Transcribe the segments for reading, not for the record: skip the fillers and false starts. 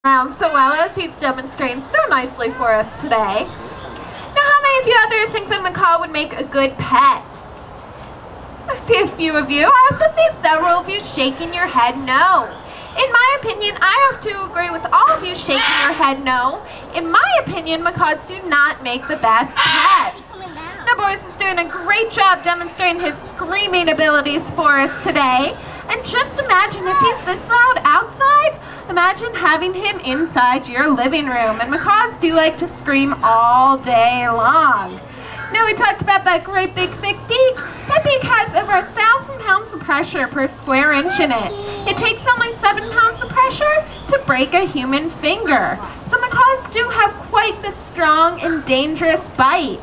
around so well as he's demonstrating so nicely for us today. Now, how many of you out there think that macaw would make a good pet? I see a few of you. I also see several of you shaking your head no. In my opinion, I have to agree with all of you shaking your head no. In my opinion, macaws do not make the best pets. Now, Boris is doing a great job demonstrating his screaming abilities for us today. And just imagine if he's this loud outside, imagine having him inside your living room. And macaws do like to scream all day long. Now, we talked about that great big thick beak. That beak has over 1,000 pounds of pressure per square inch in it. It takes only 7 pounds of pressure to break a human finger. So macaws do have quite the strong and dangerous bite.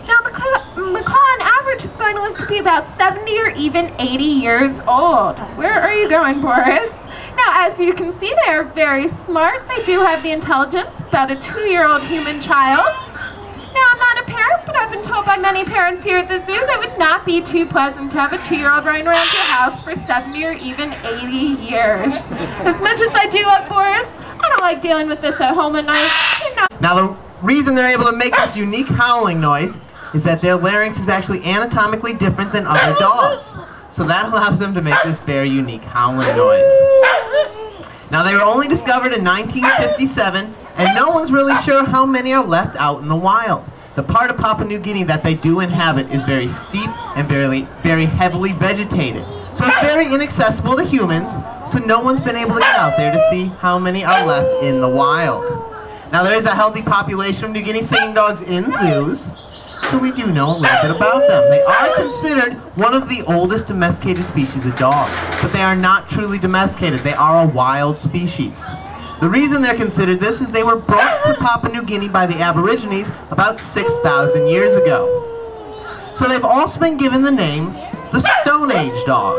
Now, macaw on average is going to live to be about 70 or even 80 years old. Where are you going, Boris? Now, as you can see, they are very smart. They do have the intelligence of about a 2-year-old human child. Now, I'm not a parent, but I've been told by many parents here at the zoo that it would not be too pleasant to have a 2-year-old running around your house for 70 or even 80 years. As much as I do love Boris, I don't like dealing with this at home at night. You know. Now, the reason they're able to make this unique howling noise is that their larynx is actually anatomically different than other dogs. So that allows them to make this very unique howling noise. Now, they were only discovered in 1957, and no one's really sure how many are left out in the wild. The part of Papua New Guinea that they do inhabit is very steep and very heavily vegetated. So it's very inaccessible to humans, so no one's been able to get out there to see how many are left in the wild. Now, there is a healthy population of New Guinea singing dogs in zoos, so we do know a little bit about them. They are considered one of the oldest domesticated species of dog, but they are not truly domesticated. They are a wild species. The reason they're considered this is they were brought to Papua New Guinea by the Aborigines about 6,000 years ago. So they've also been given the name the Stone Age dog.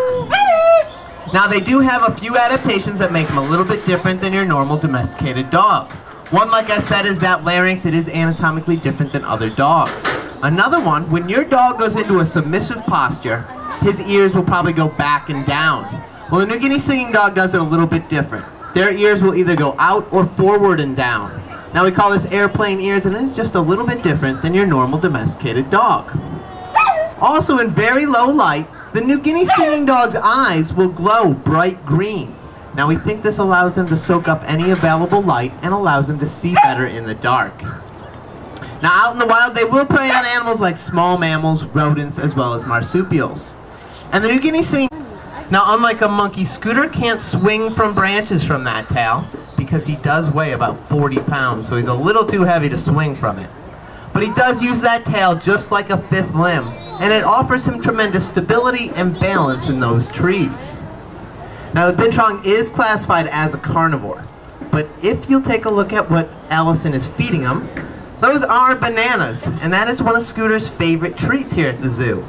Now, they do have a few adaptations that make them a little bit different than your normal domesticated dog. One, like I said, is that larynx. It is anatomically different than other dogs. Another one, when your dog goes into a submissive posture, his ears will probably go back and down. Well, the New Guinea singing dog does it a little bit different. Their ears will either go out or forward and down. Now, we call this airplane ears, and it is just a little bit different than your normal domesticated dog. Also, in very low light, the New Guinea singing dog's eyes will glow bright green. Now, we think this allows them to soak up any available light and allows them to see better in the dark. Now, out in the wild, they will prey on animals like small mammals, rodents, as well as marsupials. And the New Guinea singing... Now, unlike a monkey, Scooter can't swing from branches from that tail because he does weigh about 40 pounds, so he's a little too heavy to swing from it. But he does use that tail just like a fifth limb, and it offers him tremendous stability and balance in those trees. Now, the bintrong is classified as a carnivore, but if you'll take a look at what Allison is feeding him, those are bananas, and that is one of Scooter's favorite treats here at the zoo.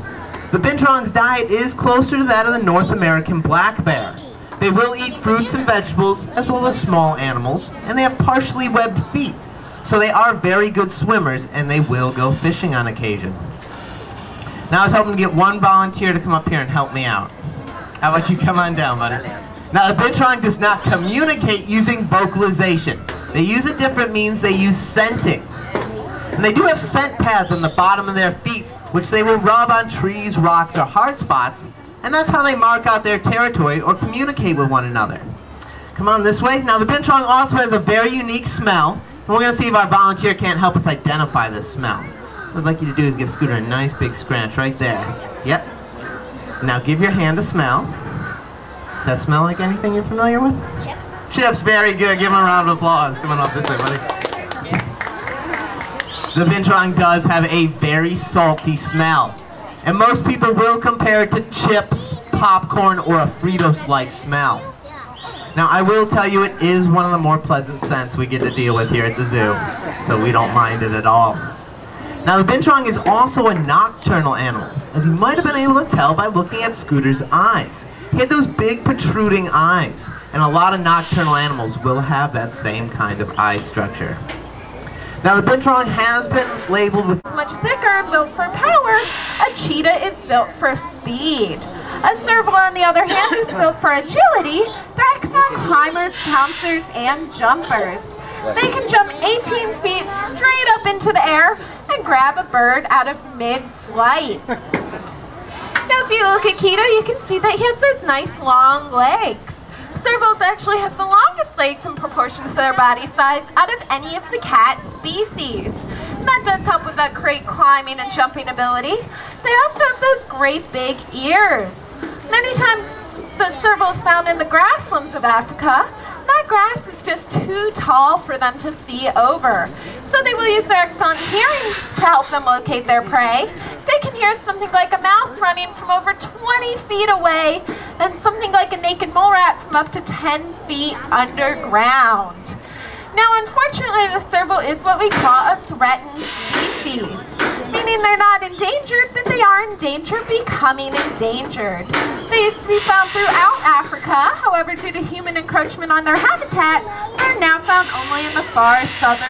The bintrong's diet is closer to that of the North American black bear. They will eat fruits and vegetables, as well as small animals, and they have partially webbed feet, so they are very good swimmers, and they will go fishing on occasion. Now, I was hoping to get one volunteer to come up here and help me out. How about you come on down, buddy? Now, the bintrong does not communicate using vocalization. They use a different means. They use scenting. And they do have scent pads on the bottom of their feet, which they will rub on trees, rocks, or hard spots, and that's how they mark out their territory or communicate with one another. Come on this way. Now, the bintrong also has a very unique smell, and we're going to see if our volunteer can't help us identify this smell. What I'd like you to do is give Scooter a nice big scratch right there. Yep. Now give your hand a smell. Does that smell like anything you're familiar with? Chips. Chips, very good. Give him a round of applause. Come on up this way, buddy. The bintrong does have a very salty smell. And most people will compare it to chips, popcorn, or a Fritos-like smell. Now, I will tell you, it is one of the more pleasant scents we get to deal with here at the zoo, so we don't mind it at all. Now, the bintrong is also a nocturnal animal, as you might have been able to tell by looking at Scooter's eyes. He had those big protruding eyes, and a lot of nocturnal animals will have that same kind of eye structure. Now, the bintrong has been labeled with much thicker, built for power. A cheetah is built for speed. A serval, on the other hand, is built for agility. They're excellent climbers, bouncers, and jumpers. They can jump 18 feet straight up into the air and grab a bird out of mid-flight. Now if you look at Keto, you can see that he has those nice long legs. Servals actually have the longest legs in proportion to their body size out of any of the cat species. And that does help with that great climbing and jumping ability. They also have those great big ears. Many times the servals found in the grasslands of Africa, that grass is just too tall for them to see over. So they will use their excellent hearing to help them locate their prey. They can hear something like a mouse running from over 20 feet away and something like a naked mole rat from up to 10 feet underground. Now, unfortunately, the serval is what we call a threatened species, meaning they're not endangered, but they are in danger of becoming endangered. They used to be found throughout Africa. However, due to human encroachment on their habitat, they're now found only in the far southern.